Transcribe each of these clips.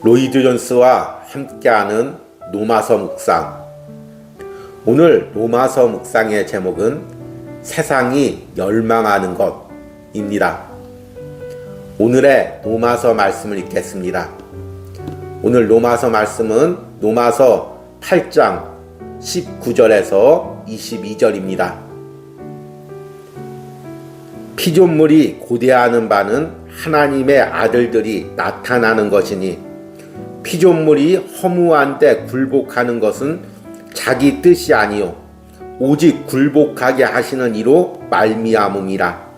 로이드 존스와 함께하는 로마서 묵상. 오늘 로마서 묵상의 제목은 세상이 열망하는 것입니다. 오늘의 로마서 말씀을 읽겠습니다. 오늘 로마서 말씀은 로마서 8장 19절에서 22절입니다. 피조물이 고대하는 바는 하나님의 아들들이 나타나는 것이니 피조물이 허무한데 굴복하는 것은 자기 뜻이 아니요 오직 굴복하게 하시는 이로 말미암음이라.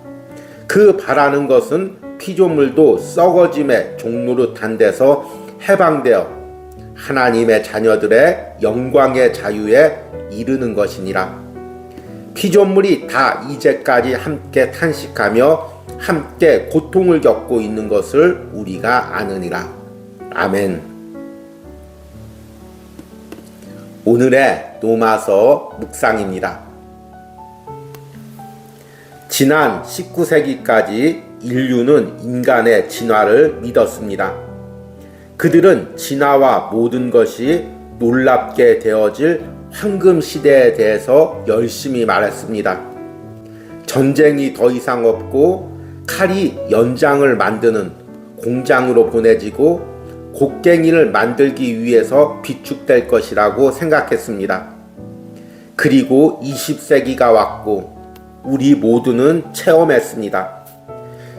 그 바라는 것은 피조물도 썩어짐의 종노릇한 데서 해방되어 하나님의 자녀들의 영광의 자유에 이르는 것이니라. 피조물이 다 이제까지 함께 탄식하며 함께 고통을 겪고 있는 것을 우리가 아느니라. 아멘. 오늘의 로마서 묵상입니다. 지난 19세기까지 인류는 인간의 진화를 믿었습니다. 그들은 진화와 모든 것이 놀랍게 되어질 황금 시대에 대해서 열심히 말했습니다. 전쟁이 더 이상 없고 칼이 연장을 만드는 공장으로 보내지고 곡괭이를 만들기 위해서 비축될 것이라고 생각했습니다. 그리고 20세기가 왔고 우리 모두는 체험했습니다.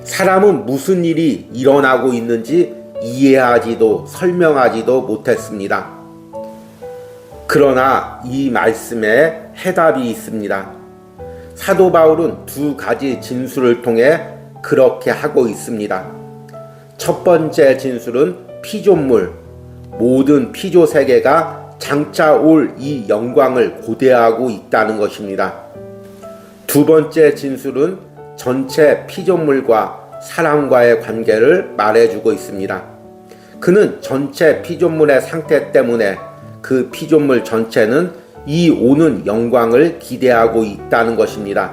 사람은 무슨 일이 일어나고 있는지 이해하지도 설명하지도 못했습니다. 그러나 이 말씀에 해답이 있습니다. 사도 바울은 두 가지 진술을 통해 그렇게 하고 있습니다. 첫 번째 진술은 피조물, 모든 피조 세계가 장차 올 이 영광을 고대하고 있다는 것입니다. 두 번째 진술은 전체 피조물과 사람과의 관계를 말해주고 있습니다. 그는 전체 피조물의 상태 때문에 그 피조물 전체는 이 오는 영광을 기대하고 있다는 것입니다.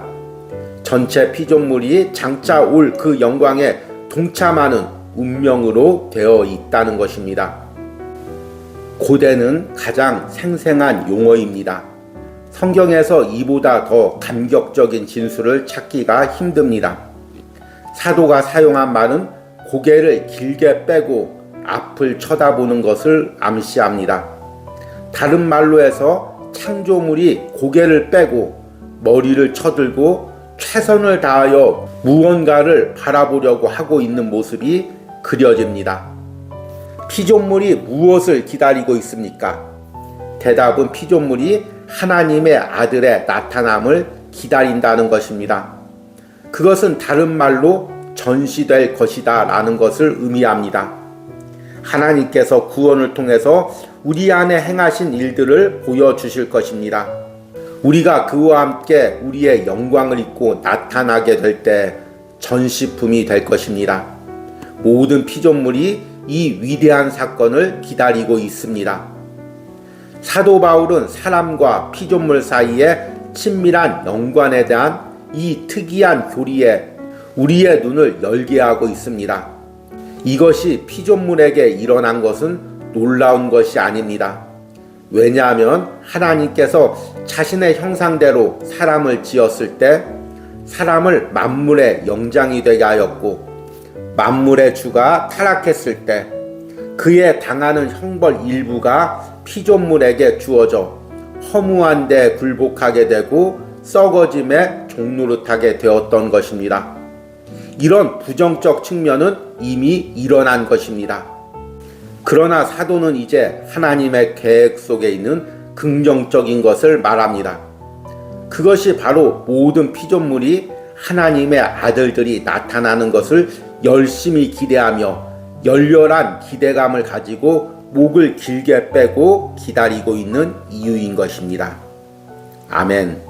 전체 피조물이 장차 올 그 영광에 동참하는 운명으로 되어 있다는 것입니다. 고대는 가장 생생한 용어입니다. 성경에서 이보다 더 감격적인 진술을 찾기가 힘듭니다. 사도가 사용한 말은 고개를 길게 빼고 앞을 쳐다보는 것을 암시합니다. 다른 말로 해서 창조물이 고개를 빼고 머리를 쳐들고 최선을 다하여 무언가를 바라보려고 하고 있는 모습이 그려집니다. 피조물이 무엇을 기다리고 있습니까? 대답은 피조물이 하나님의 아들의 나타남을 기다린다는 것입니다. 그것은 다른 말로 전시될 것이다 라는 것을 의미합니다. 하나님께서 구원을 통해서 우리 안에 행하신 일들을 보여주실 것입니다. 우리가 그와 함께 우리의 영광을 입고 나타나게 될 때 전시품이 될 것입니다. 모든 피조물이 이 위대한 사건을 기다리고 있습니다. 사도 바울은 사람과 피조물 사이의 친밀한 연관에 대한 이 특이한 교리에 우리의 눈을 열게 하고 있습니다. 이것이 피조물에게 일어난 것은 놀라운 것이 아닙니다. 왜냐하면 하나님께서 자신의 형상대로 사람을 지었을 때 사람을 만물의 영장이 되게 하였고 만물의 주가 타락했을 때 그의 당하는 형벌 일부가 피조물에게 주어져 허무한데 굴복하게 되고 썩어짐에 종노릇하게 되었던 것입니다. 이런 부정적 측면은 이미 일어난 것입니다. 그러나 사도는 이제 하나님의 계획 속에 있는 긍정적인 것을 말합니다. 그것이 바로 모든 피조물이 하나님의 아들들이 나타나는 것을 열심히 기대하며 열렬한 기대감을 가지고 목을 길게 빼고 기다리고 있는 이유인 것입니다. 아멘.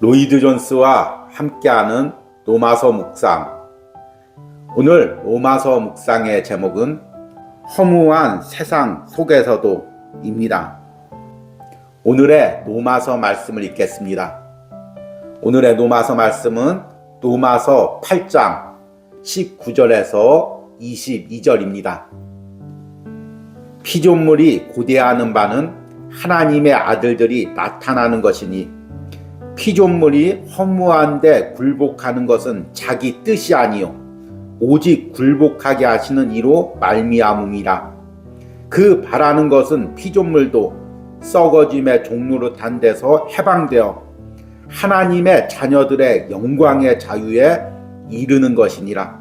로이드 존스와 함께하는 로마서 묵상. 오늘 로마서 묵상의 제목은 허무한 세상 속에서도 입니다. 오늘의 로마서 말씀을 읽겠습니다. 오늘의 노마서 말씀은 노마서 8장 19절에서 22절입니다. 피조물이 고대하는 바는 하나님의 아들들이 나타나는 것이니 피조물이 허무한데 굴복하는 것은 자기 뜻이 아니요 오직 굴복하게 하시는 이로 말미암음이라. 그 바라는 것은 피조물도 썩어짐의 종노릇한 데서 해방되어 하나님의 자녀들의 영광의 자유에 이르는 것이니라.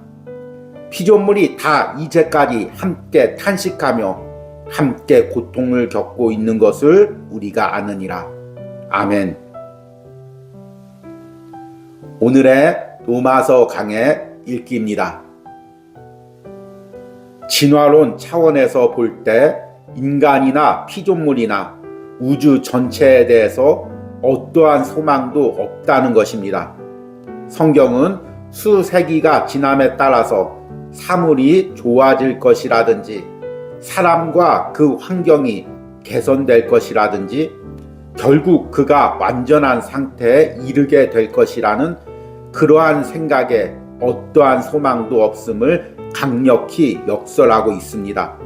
피조물이 다 이제까지 함께 탄식하며 함께 고통을 겪고 있는 것을 우리가 아느니라. 아멘. 오늘의 노마서 강의 읽기입니다. 진화론 차원에서 볼 때 인간이나 피조물이나 우주 전체에 대해서 어떠한 소망도 없다는 것입니다. 성경은 수세기가 지남에 따라서 사물이 좋아질 것이라든지 사람과 그 환경이 개선될 것이라든지 결국 그가 완전한 상태에 이르게 될 것이라는 그러한 생각에 어떠한 소망도 없음을 강력히 역설하고 있습니다.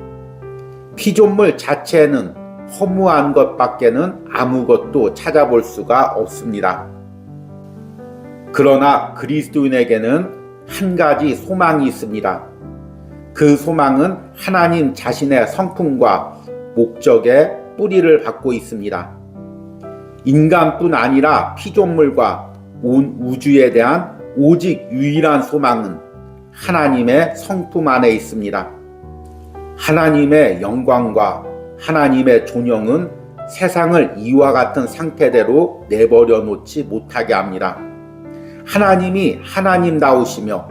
피조물 자체는 허무한 것밖에는 아무것도 찾아볼 수가 없습니다. 그러나 그리스도인에게는 한 가지 소망이 있습니다. 그 소망은 하나님 자신의 성품과 목적에 뿌리를 받고 있습니다. 인간뿐 아니라 피조물과 온 우주에 대한 오직 유일한 소망은 하나님의 성품 안에 있습니다. 하나님의 영광과 하나님의 존영은 세상을 이와 같은 상태대로 내버려 놓지 못하게 합니다. 하나님이 하나님다우시며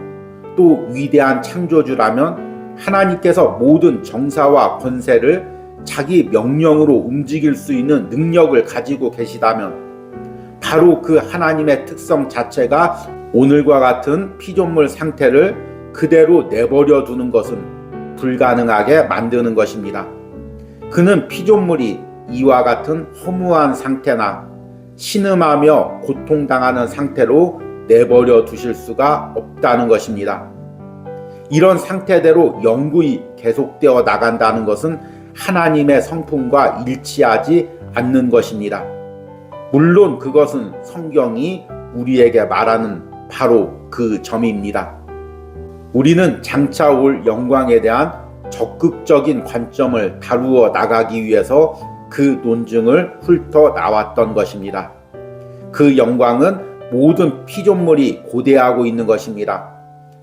또 위대한 창조주라면 하나님께서 모든 정사와 권세를 자기 명령으로 움직일 수 있는 능력을 가지고 계시다면 바로 그 하나님의 특성 자체가 오늘과 같은 피조물 상태를 그대로 내버려 두는 것은 불가능하게 만드는 것입니다. 그는 피조물이 이와 같은 허무한 상태나 신음하며 고통당하는 상태로 내버려 두실 수가 없다는 것입니다. 이런 상태대로 영구히 계속되어 나간다는 것은 하나님의 성품과 일치하지 않는 것입니다. 물론 그것은 성경이 우리에게 말하는 바로 그 점입니다. 우리는 장차 올 영광에 대한 적극적인 관점을 다루어 나가기 위해서 그 논증을 훑어 나왔던 것입니다. 그 영광은 모든 피조물이 고대하고 있는 것입니다.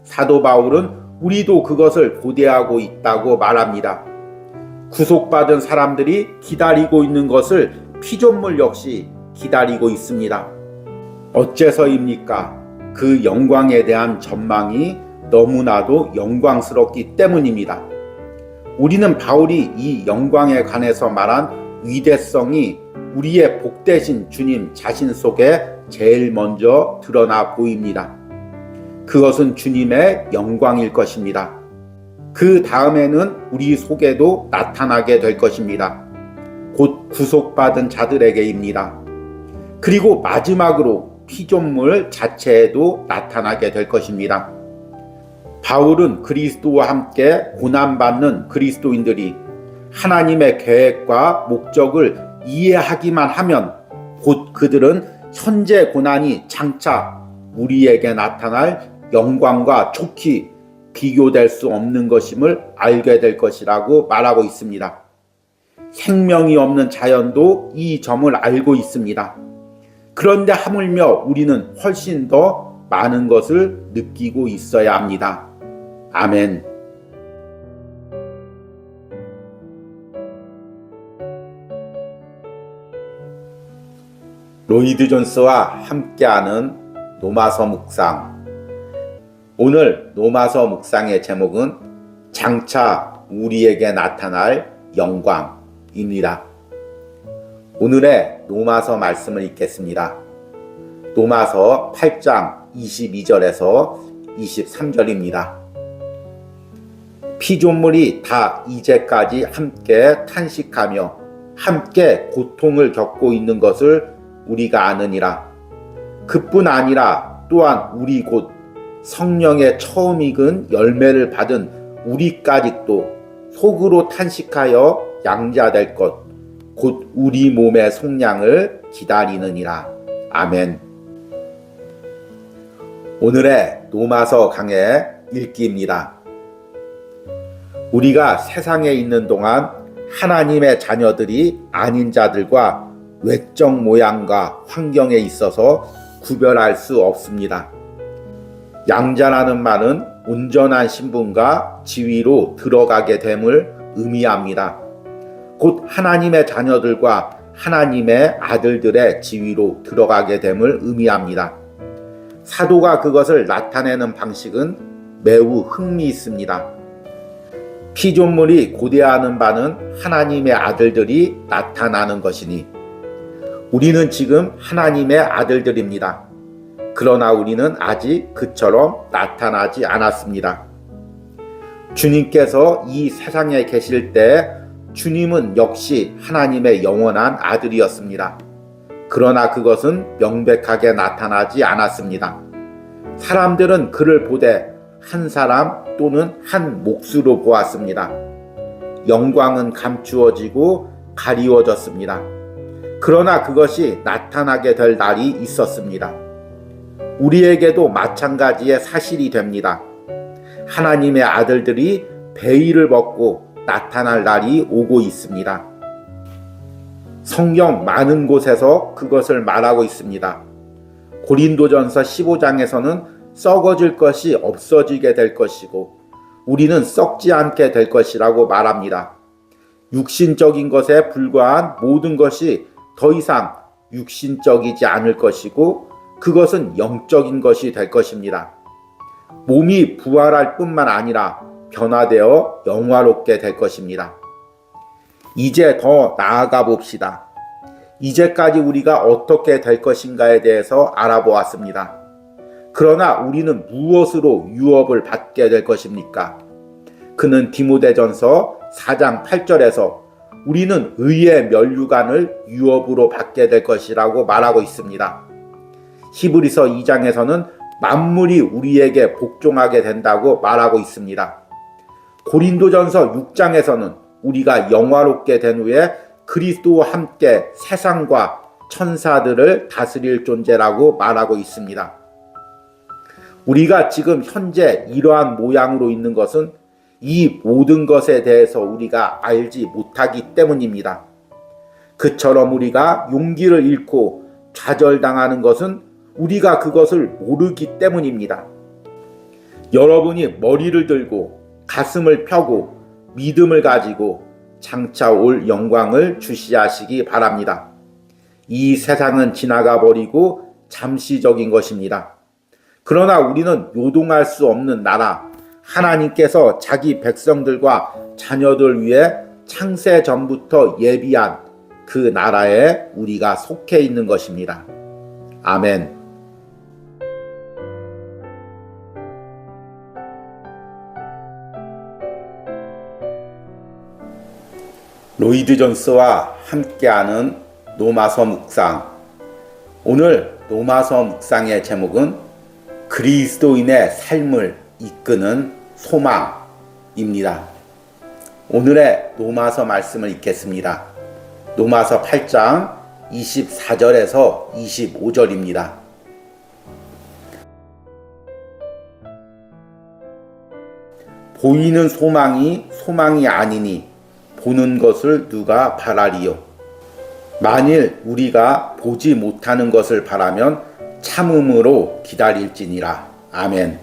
사도 바울은 우리도 그것을 고대하고 있다고 말합니다. 구속받은 사람들이 기다리고 있는 것을 피조물 역시 기다리고 있습니다. 어째서입니까? 그 영광에 대한 전망이 너무나도 영광스럽기 때문입니다. 우리는 바울이 이 영광에 관해서 말한 위대성이 우리의 복되신 주님 자신 속에 제일 먼저 드러나 보입니다. 그것은 주님의 영광일 것입니다. 그 다음에는 우리 속에도 나타나게 될 것입니다. 곧 구속받은 자들에게입니다. 그리고 마지막으로 피조물 자체에도 나타나게 될 것입니다. 바울은 그리스도와 함께 고난받는 그리스도인들이 하나님의 계획과 목적을 이해하기만 하면 곧 그들은 현재 고난이 장차 우리에게 나타날 영광과 좋게 비교될 수 없는 것임을 알게 될 것이라고 말하고 있습니다. 생명이 없는 자연도 이 점을 알고 있습니다. 그런데 하물며 우리는 훨씬 더 많은 것을 느끼고 있어야 합니다. 아멘. 로이드 존스와 함께하는 노마서 묵상. 오늘 노마서 묵상의 제목은 장차 우리에게 나타날 영광입니다. 오늘의 노마서 말씀을 읽겠습니다. 노마서 8장 22절에서 23절입니다. 피조물이 다 이제까지 함께 탄식하며 함께 고통을 겪고 있는 것을 우리가 아느니라. 그뿐 아니라 또한 우리 곧 성령의 처음 익은 열매를 받은 우리까지도 속으로 탄식하여 양자될 것 곧 우리 몸의 속량을 기다리느니라. 아멘. 오늘의 로마서 강해 읽기입니다. 우리가 세상에 있는 동안 하나님의 자녀들이 아닌 자들과 외적 모양과 환경에 있어서 구별할 수 없습니다. 양자라는 말은 온전한 신분과 지위로 들어가게 됨을 의미합니다. 곧 하나님의 자녀들과 하나님의 아들들의 지위로 들어가게 됨을 의미합니다. 사도가 그것을 나타내는 방식은 매우 흥미있습니다. 피조물이 고대하는 바는 하나님의 아들들이 나타나는 것이니 우리는 지금 하나님의 아들들입니다. 그러나 우리는 아직 그처럼 나타나지 않았습니다. 주님께서 이 세상에 계실 때 주님은 역시 하나님의 영원한 아들이었습니다. 그러나 그것은 명백하게 나타나지 않았습니다. 사람들은 그를 보되 한 사람 또는 한 몫으로 보았습니다. 영광은 감추어지고 가리워졌습니다. 그러나 그것이 나타나게 될 날이 있었습니다. 우리에게도 마찬가지의 사실이 됩니다. 하나님의 아들들이 베일을 벗고 나타날 날이 오고 있습니다. 성경 많은 곳에서 그것을 말하고 있습니다. 고린도전서 15장에서는 썩어질 것이 없어지게 될 것이고 우리는 썩지 않게 될 것이라고 말합니다. 육신적인 것에 불과한 모든 것이 더 이상 육신적이지 않을 것이고 그것은 영적인 것이 될 것입니다. 몸이 부활할 뿐만 아니라 변화되어 영화롭게 될 것입니다. 이제 더 나아가 봅시다. 이제까지 우리가 어떻게 될 것인가에 대해서 알아보았습니다. 그러나 우리는 무엇으로 유업을 받게 될 것입니까? 그는 디모데전서 4장 8절에서 우리는 의의 면류관을 유업으로 받게 될 것이라고 말하고 있습니다. 히브리서 2장에서는 만물이 우리에게 복종하게 된다고 말하고 있습니다. 고린도전서 6장에서는 우리가 영화롭게 된 후에 그리스도와 함께 세상과 천사들을 다스릴 존재라고 말하고 있습니다. 우리가 지금 현재 이러한 모양으로 있는 것은 이 모든 것에 대해서 우리가 알지 못하기 때문입니다. 그처럼 우리가 용기를 잃고 좌절당하는 것은 우리가 그것을 모르기 때문입니다. 여러분이 머리를 들고 가슴을 펴고 믿음을 가지고 장차 올 영광을 주시하시기 바랍니다. 이 세상은 지나가 버리고 잠시적인 것입니다. 그러나 우리는 요동할 수 없는 나라, 하나님께서 자기 백성들과 자녀들 위해 창세 전부터 예비한 그 나라에 우리가 속해 있는 것입니다. 아멘. 로이드 존스와 함께하는 로마서 묵상. 오늘 로마서 묵상의 제목은 그리스도인의 삶을 이끄는 소망입니다. 오늘의 로마서 말씀을 읽겠습니다. 로마서 8장 24절에서 25절입니다. 보이는 소망이 소망이 아니니 보는 것을 누가 바라리요? 만일 우리가 보지 못하는 것을 바라면 참음으로 기다릴지니라. 아멘.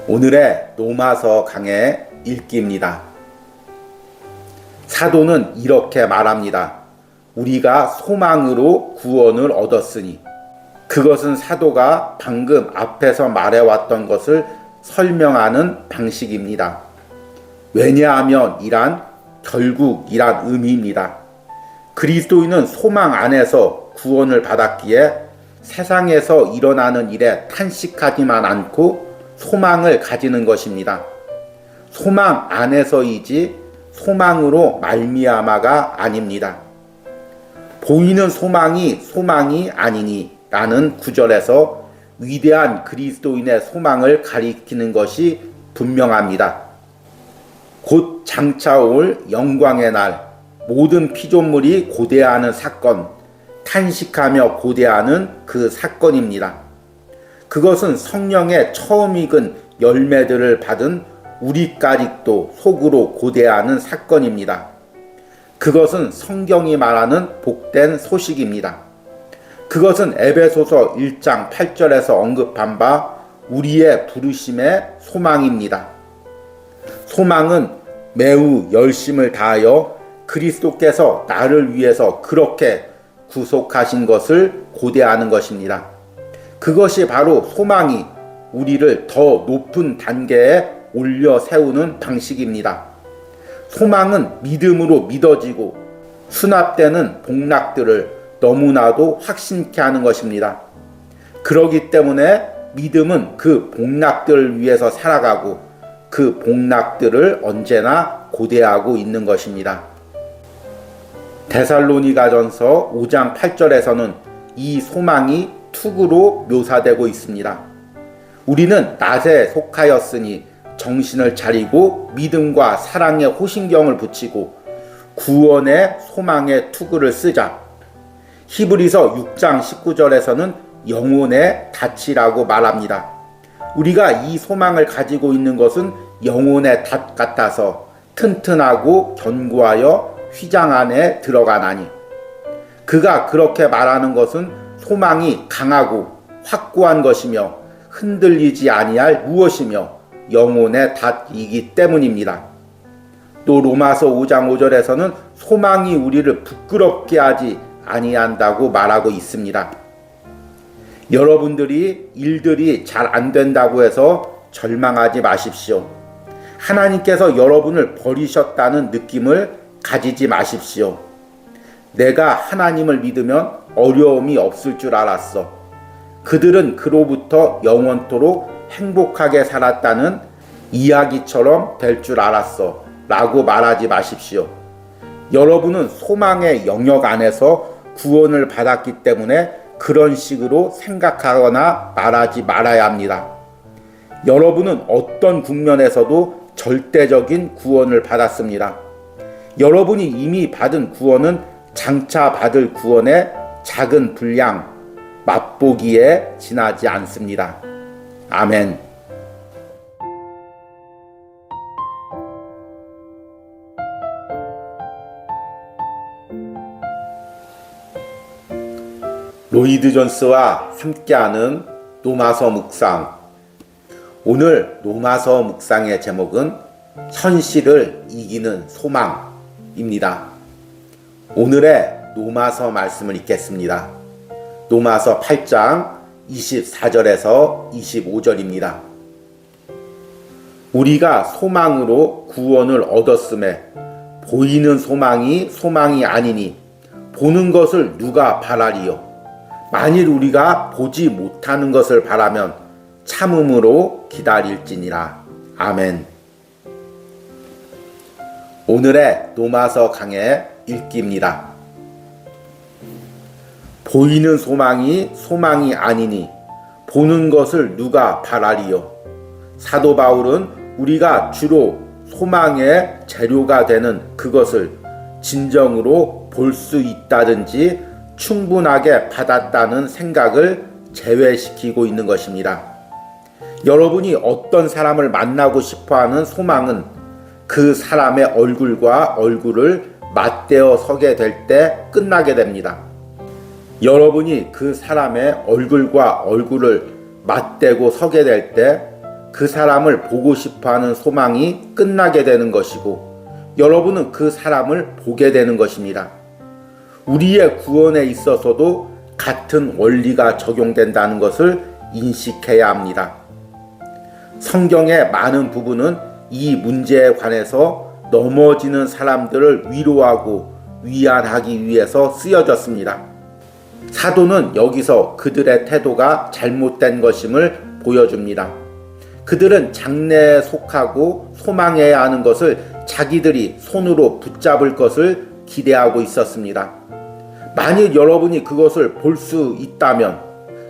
오늘의 로마서 강해 읽기입니다. 사도는 이렇게 말합니다. 우리가 소망으로 구원을 얻었으니 그것은 사도가 방금 앞에서 말해왔던 것을 설명하는 방식입니다. 왜냐하면 이란 결국이란 의미입니다. 그리스도인은 소망 안에서 구원을 받았기에 세상에서 일어나는 일에 탄식하지만 않고 소망을 가지는 것입니다. 소망 안에서이지 소망으로 말미암아가 아닙니다. 보이는 소망이 소망이 아니니 라는 구절에서 위대한 그리스도인의 소망을 가리키는 것이 분명합니다. 곧 장차 올 영광의 날, 모든 피조물이 고대하는 사건, 탄식하며 고대하는 그 사건입니다. 그것은 성령의 처음 익은 열매들을 받은 우리까지도 속으로 고대하는 사건입니다. 그것은 성경이 말하는 복된 소식입니다. 그것은 에베소서 1장 8절에서 언급한 바 우리의 부르심의 소망입니다. 소망은 매우 열심을 다하여 그리스도께서 나를 위해서 그렇게 구속하신 것을 고대하는 것입니다. 그것이 바로 소망이 우리를 더 높은 단계에 올려 세우는 방식입니다. 소망은 믿음으로 믿어지고 수납되는 복락들을 너무나도 확신케 하는 것입니다. 그러기 때문에 믿음은 그 복락들을 위해서 살아가고 그 복락들을 언제나 고대하고 있는 것입니다. 데살로니가전서 5장 8절에서는 이 소망이 투구로 묘사되고 있습니다. 우리는 낮에 속하였으니 정신을 차리고 믿음과 사랑의 호신경을 붙이고 구원의 소망의 투구를 쓰자. 히브리서 6장 19절에서는 영혼의 닻이라고 말합니다. 우리가 이 소망을 가지고 있는 것은 영혼의 닷 같아서 튼튼하고 견고하여 휘장 안에 들어가나니, 그가 그렇게 말하는 것은 소망이 강하고 확고한 것이며 흔들리지 아니할 무엇이며 영혼의 닷이기 때문입니다. 또 로마서 5장 5절에서는 소망이 우리를 부끄럽게 하지 아니한다고 말하고 있습니다. 여러분들이 일들이 잘 안 된다고 해서 절망하지 마십시오. 하나님께서 여러분을 버리셨다는 느낌을 가지지 마십시오. 내가 하나님을 믿으면 어려움이 없을 줄 알았어. 그들은 그로부터 영원토록 행복하게 살았다는 이야기처럼 될 줄 알았어 라고 말하지 마십시오. 여러분은 소망의 영역 안에서 구원을 받았기 때문에 그런 식으로 생각하거나 말하지 말아야 합니다. 여러분은 어떤 국면에서도 절대적인 구원을 받았습니다. 여러분이 이미 받은 구원은 장차 받을 구원의 작은 분량, 맛보기에 지나지 않습니다. 아멘. 로이드 존스와 함께하는 로마서 묵상. 오늘 로마서 묵상의 제목은 현실을 이기는 소망입니다. 오늘의 로마서 말씀을 읽겠습니다. 로마서 8장 24절에서 25절입니다. 우리가 소망으로 구원을 얻었음에 보이는 소망이 소망이 아니니 보는 것을 누가 바라리요? 만일 우리가 보지 못하는 것을 바라면 참음으로 기다릴지니라. 아멘. 오늘의 로마서 강의 읽기입니다. 보이는 소망이 소망이 아니니 보는 것을 누가 바라리요? 사도 바울은 우리가 주로 소망의 재료가 되는 그것을 진정으로 볼 수 있다든지 충분하게 받았다는 생각을 제외시키고 있는 것입니다. 여러분이 어떤 사람을 만나고 싶어하는 소망은 그 사람의 얼굴과 얼굴을 맞대어 서게 될 때 끝나게 됩니다. 여러분이 그 사람의 얼굴과 얼굴을 맞대고 서게 될 때 그 사람을 보고 싶어하는 소망이 끝나게 되는 것이고, 여러분은 그 사람을 보게 되는 것입니다. 우리의 구원에 있어서도 같은 원리가 적용된다는 것을 인식해야 합니다. 성경의 많은 부분은 이 문제에 관해서 넘어지는 사람들을 위로하고 위안하기 위해서 쓰여졌습니다. 사도는 여기서 그들의 태도가 잘못된 것임을 보여줍니다. 그들은 장래에 속하고 소망해야 하는 것을 자기들이 손으로 붙잡을 것을 기대하고 있었습니다. 만일 여러분이 그것을 볼 수 있다면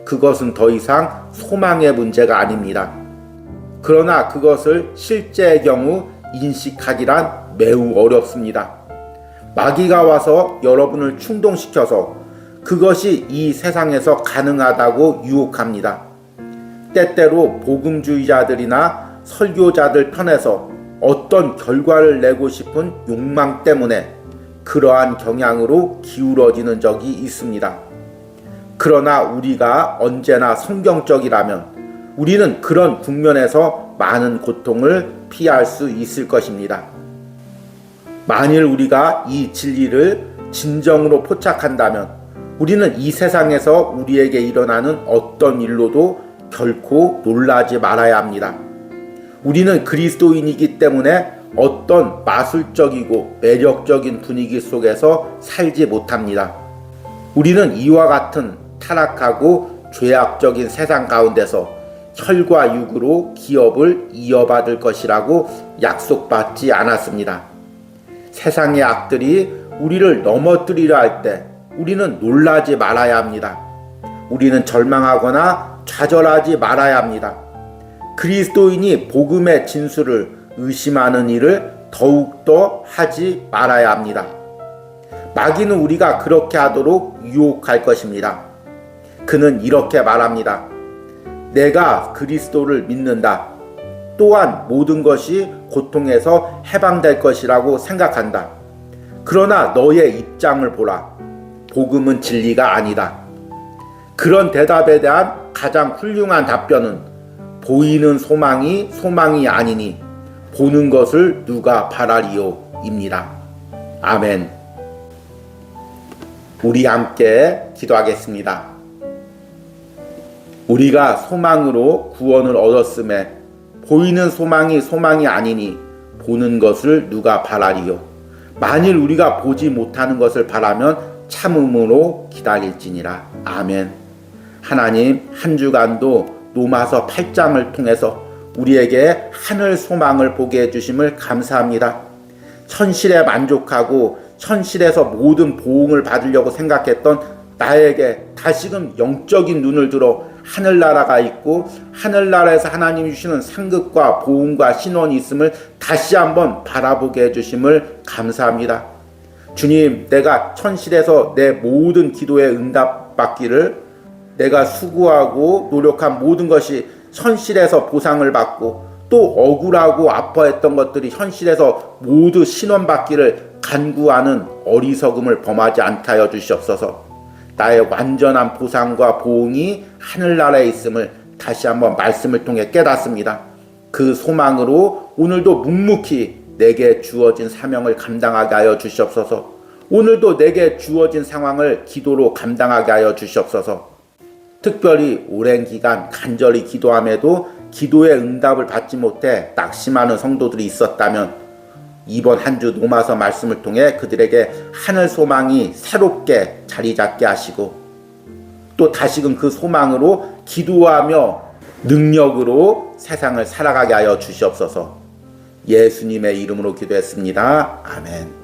그것은 더 이상 소망의 문제가 아닙니다. 그러나 그것을 실제의 경우 인식하기란 매우 어렵습니다. 마귀가 와서 여러분을 충동시켜서 그것이 이 세상에서 가능하다고 유혹합니다. 때때로 복음주의자들이나 설교자들 편에서 어떤 결과를 내고 싶은 욕망 때문에 그러한 경향으로 기울어지는 적이 있습니다. 그러나 우리가 언제나 성경적이라면 우리는 그런 국면에서 많은 고통을 피할 수 있을 것입니다. 만일 우리가 이 진리를 진정으로 포착한다면 우리는 이 세상에서 우리에게 일어나는 어떤 일로도 결코 놀라지 말아야 합니다. 우리는 그리스도인이기 때문에 어떤 마술적이고 매력적인 분위기 속에서 살지 못합니다. 우리는 이와 같은 타락하고 죄악적인 세상 가운데서 혈과 육으로 기업을 이어받을 것이라고 약속받지 않았습니다. 세상의 악들이 우리를 넘어뜨리려 할 때 우리는 놀라지 말아야 합니다. 우리는 절망하거나 좌절하지 말아야 합니다. 그리스도인이 복음의 진수를 의심하는 일을 더욱더 하지 말아야 합니다. 마귀는 우리가 그렇게 하도록 유혹할 것입니다. 그는 이렇게 말합니다. 내가 그리스도를 믿는다. 또한 모든 것이 고통에서 해방될 것이라고 생각한다. 그러나 너의 입장을 보라. 복음은 진리가 아니다. 그런 대답에 대한 가장 훌륭한 답변은 보이는 소망이 소망이 아니니 보는 것을 누가 바라리요 입니다. 아멘. 우리 함께 기도하겠습니다. 우리가 소망으로 구원을 얻었음에 보이는 소망이 소망이 아니니 보는 것을 누가 바라리요. 만일 우리가 보지 못하는 것을 바라면 참음으로 기다릴지니라. 아멘. 하나님, 한 주간도 로마서 8장을 통해서 우리에게 하늘 소망을 보게 해주심을 감사합니다. 현실에 만족하고 현실에서 모든 보응을 받으려고 생각했던 나에게 다시금 영적인 눈을 들어 하늘나라가 있고 하늘나라에서 하나님이 주시는 상급과 보응과 신원이 있음을 다시 한번 바라보게 해주심을 감사합니다. 주님, 내가 현실에서 내 모든 기도에 응답받기를, 내가 수고하고 노력한 모든 것이 현실에서 보상을 받고 또 억울하고 아파했던 것들이 현실에서 모두 신원받기를 간구하는 어리석음을 범하지 않게 하여 주시옵소서. 나의 완전한 보상과 보응이 하늘나라에 있음을 다시 한번 말씀을 통해 깨닫습니다. 그 소망으로 오늘도 묵묵히 내게 주어진 사명을 감당하게 하여 주시옵소서. 오늘도 내게 주어진 상황을 기도로 감당하게 하여 주시옵소서. 특별히 오랜 기간 간절히 기도함에도 기도의 응답을 받지 못해 낙심하는 성도들이 있었다면 이번 한 주 로마서 말씀을 통해 그들에게 하늘 소망이 새롭게 자리 잡게 하시고 또 다시금 그 소망으로 기도하며 능력으로 세상을 살아가게 하여 주시옵소서. 예수님의 이름으로 기도했습니다. 아멘.